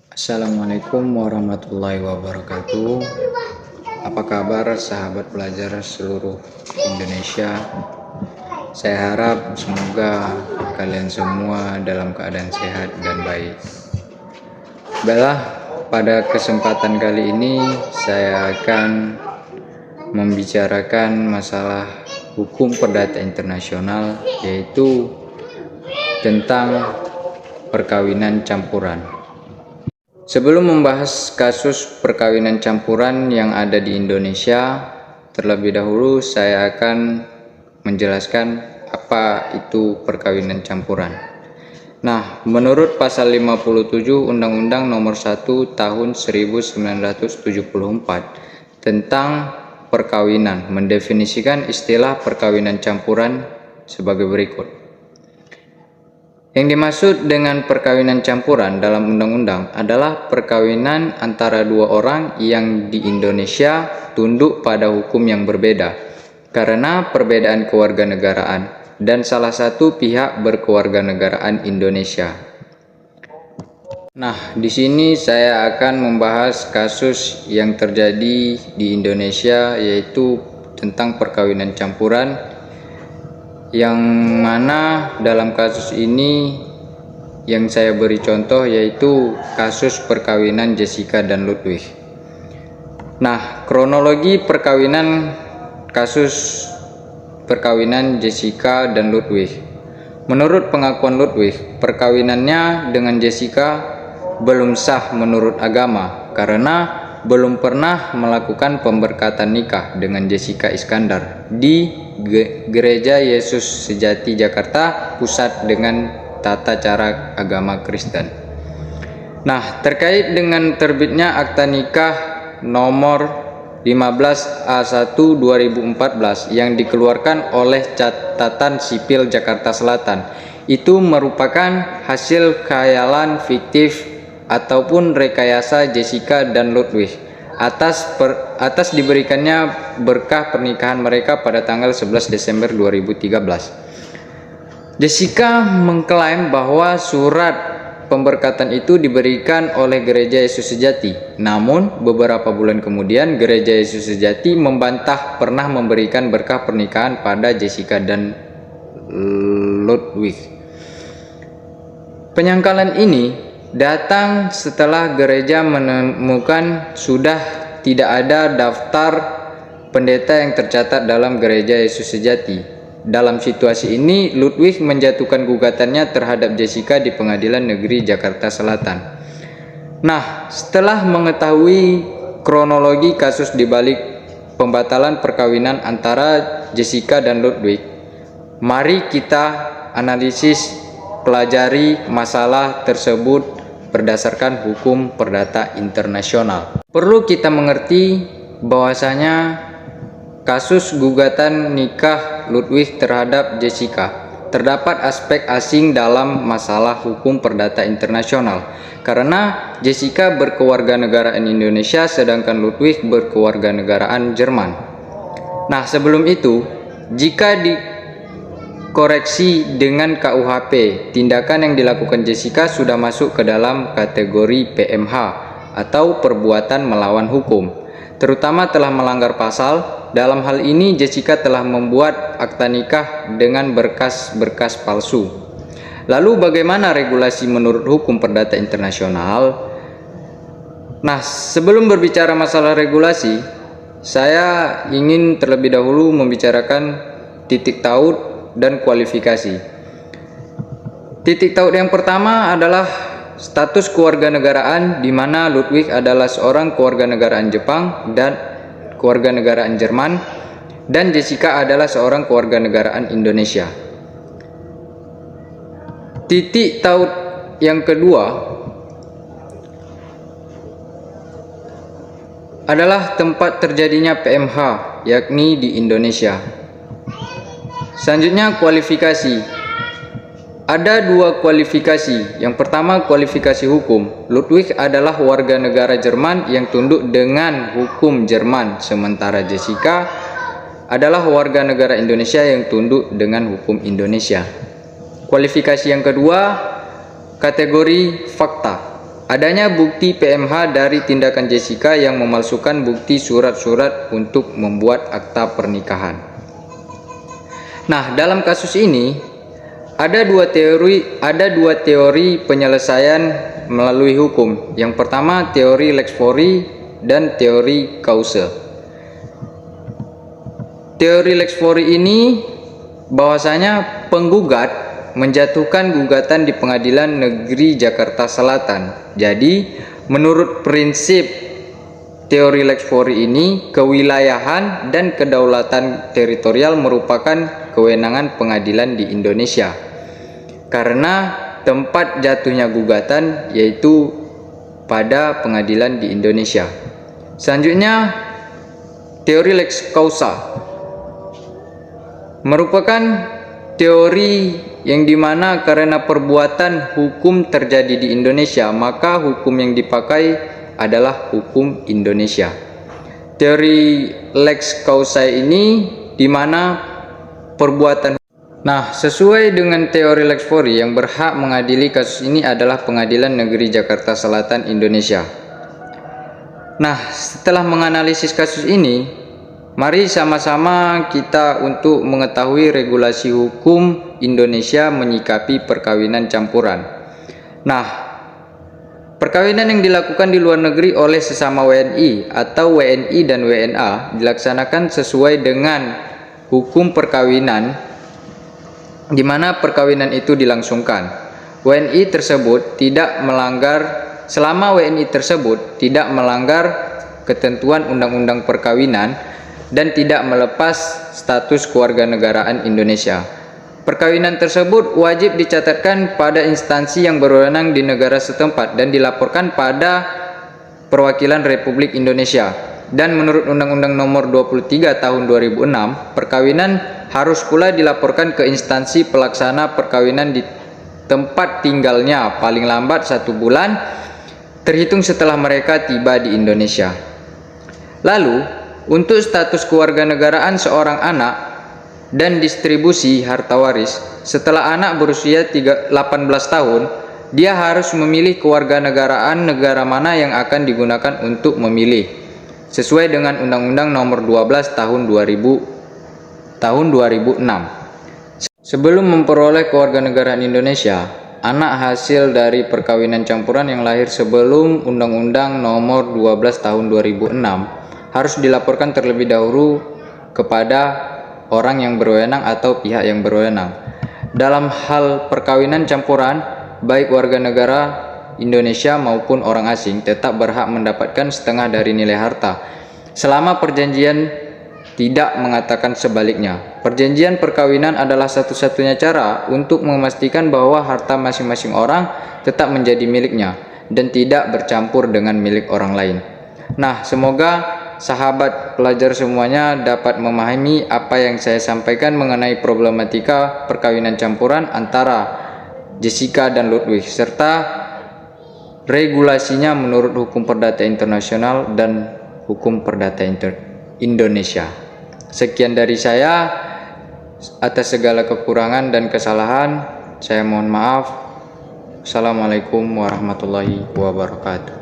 Assalamualaikum warahmatullahi wabarakatuh. Apa kabar sahabat pelajar seluruh Indonesia? Saya harap semoga kalian semua dalam keadaan sehat dan baik. Baiklah, pada kesempatan kali ini saya akan membicarakan masalah hukum perdata internasional, yaitu tentang perkawinan campuran. Sebelum membahas kasus perkawinan campuran yang ada di Indonesia, terlebih dahulu saya akan menjelaskan apa itu perkawinan campuran. Nah, menurut pasal 57 Undang-Undang Nomor 1 Tahun 1974 tentang perkawinan mendefinisikan istilah perkawinan campuran sebagai berikut. Yang dimaksud dengan perkawinan campuran dalam undang-undang adalah perkawinan antara dua orang yang di Indonesia tunduk pada hukum yang berbeda karena perbedaan kewarganegaraan dan salah satu pihak berkewarganegaraan Indonesia. Nah, di sini saya akan membahas kasus yang terjadi di Indonesia, yaitu tentang perkawinan campuran, yang mana dalam kasus ini yang saya beri contoh yaitu kasus perkawinan Jessica dan Ludwig. Nah, kronologi kasus perkawinan Jessica dan Ludwig. Menurut pengakuan Ludwig, perkawinannya dengan Jessica belum sah menurut agama karena belum pernah melakukan pemberkatan nikah dengan Jessica Iskandar di Gereja Yesus Sejati Jakarta Pusat dengan tata cara agama Kristen. Nah, terkait dengan terbitnya akta nikah nomor 15A1 2014 yang dikeluarkan oleh Catatan Sipil Jakarta Selatan, itu merupakan hasil khayalan fiktif ataupun rekayasa Jessica dan Ludwig atas diberikannya berkah pernikahan mereka pada tanggal 11 Desember 2013. Jessica mengklaim bahwa surat pemberkatan itu diberikan oleh Gereja Yesus Sejati. Namun beberapa bulan kemudian Gereja Yesus Sejati membantah pernah memberikan berkah pernikahan pada Jessica dan Ludwig. Penyangkalan ini datang setelah gereja menemukan sudah tidak ada daftar pendeta yang tercatat dalam Gereja Yesus Sejati. Dalam situasi ini, Ludwig menjatuhkan gugatannya terhadap Jessica di Pengadilan Negeri Jakarta Selatan. Nah, setelah mengetahui kronologi kasus di balik pembatalan perkawinan antara Jessica dan Ludwig, mari kita analisis, pelajari masalah tersebut berdasarkan hukum perdata internasional. Perlu kita mengerti bahwasanya kasus gugatan nikah Ludwig terhadap Jessica terdapat aspek asing dalam masalah hukum perdata internasional karena Jessica berkewarganegaraan Indonesia sedangkan Ludwig berkewarganegaraan Jerman. Nah, sebelum itu, jika koreksi dengan KUHP, tindakan yang dilakukan Jessica sudah masuk ke dalam kategori PMH atau perbuatan melawan hukum, terutama telah melanggar pasal. Dalam hal ini Jessica telah membuat akta nikah dengan berkas-berkas palsu. Lalu bagaimana regulasi menurut hukum perdata internasional? Nah, sebelum berbicara masalah regulasi, saya ingin terlebih dahulu membicarakan titik taut dan kualifikasi. Titik taut yang pertama adalah status kewarganegaraan, di mana Ludwig adalah seorang kewarganegaraan Jepang dan kewarganegaraan Jerman dan Jessica adalah seorang kewarganegaraan Indonesia. Titik taut yang kedua adalah tempat terjadinya PMH, yakni di Indonesia. Selanjutnya, kualifikasi. Ada dua kualifikasi. Yang pertama, kualifikasi hukum. Ludwig adalah warga negara Jerman yang tunduk dengan hukum Jerman, sementara Jessica adalah warga negara Indonesia yang tunduk dengan hukum Indonesia. Kualifikasi yang kedua, kategori fakta. adanya bukti PMH dari tindakan Jessica yang memalsukan bukti surat-surat untuk membuat akta pernikahan. Nah, dalam kasus ini ada dua teori penyelesaian melalui hukum. Yang pertama teori lex fori dan teori causa. Teori lex fori ini bahwasanya penggugat menjatuhkan gugatan di Pengadilan Negeri Jakarta Selatan. Jadi, menurut prinsip teori lex fori ini, kewilayahan dan kedaulatan teritorial merupakan kewenangan pengadilan di Indonesia. Karena tempat jatuhnya gugatan yaitu pada pengadilan di Indonesia. Selanjutnya, teori lex causa merupakan teori yang dimana karena perbuatan hukum terjadi di Indonesia, maka hukum yang dipakai adalah hukum Indonesia. Teori lex causa ini dimana perbuatan. Nah, sesuai dengan teori lex fori, yang berhak mengadili kasus ini adalah Pengadilan Negeri Jakarta Selatan Indonesia. Nah, setelah menganalisis kasus ini, mari sama-sama kita untuk mengetahui regulasi hukum Indonesia menyikapi perkawinan campuran. Nah, perkawinan yang dilakukan di luar negeri oleh sesama WNI atau WNI dan WNA dilaksanakan sesuai dengan hukum perkawinan di mana perkawinan itu dilangsungkan. WNI tersebut tidak melanggar, selama WNI tersebut tidak melanggar ketentuan undang-undang perkawinan dan tidak melepas status kewarganegaraan Indonesia. Perkawinan tersebut wajib dicatatkan pada instansi yang berwenang di negara setempat dan dilaporkan pada Perwakilan Republik Indonesia. Dan menurut Undang-Undang Nomor 23 Tahun 2006, perkawinan harus pula dilaporkan ke instansi pelaksana perkawinan di tempat tinggalnya paling lambat 1 bulan terhitung setelah mereka tiba di Indonesia. Lalu, untuk status kewarganegaraan seorang anak dan distribusi harta waris, setelah anak berusia 18 tahun, dia harus memilih kewarganegaraan negara mana yang akan digunakan untuk memilih, sesuai dengan Undang-Undang Nomor 12 Tahun 2006. Sebelum memperoleh kewarganegaraan Indonesia, anak hasil dari perkawinan campuran yang lahir sebelum Undang-Undang Nomor 12 Tahun 2006 harus dilaporkan terlebih dahulu kepada orang yang berwenang atau pihak yang berwenang. Dalam hal perkawinan campuran, baik warga negara Indonesia maupun orang asing tetap berhak mendapatkan setengah dari nilai harta, selama perjanjian tidak mengatakan sebaliknya. Perjanjian perkawinan adalah satu-satunya cara untuk memastikan bahwa harta masing-masing orang tetap menjadi miliknya dan tidak bercampur dengan milik orang lain. Nah, semoga sahabat pelajar semuanya dapat memahami apa yang saya sampaikan mengenai problematika perkawinan campuran antara Jessica dan Ludwig, serta regulasinya menurut hukum perdata internasional dan hukum perdata Indonesia. Sekian dari saya. Atas segala kekurangan dan kesalahan, saya mohon maaf. Assalamualaikum warahmatullahi wabarakatuh.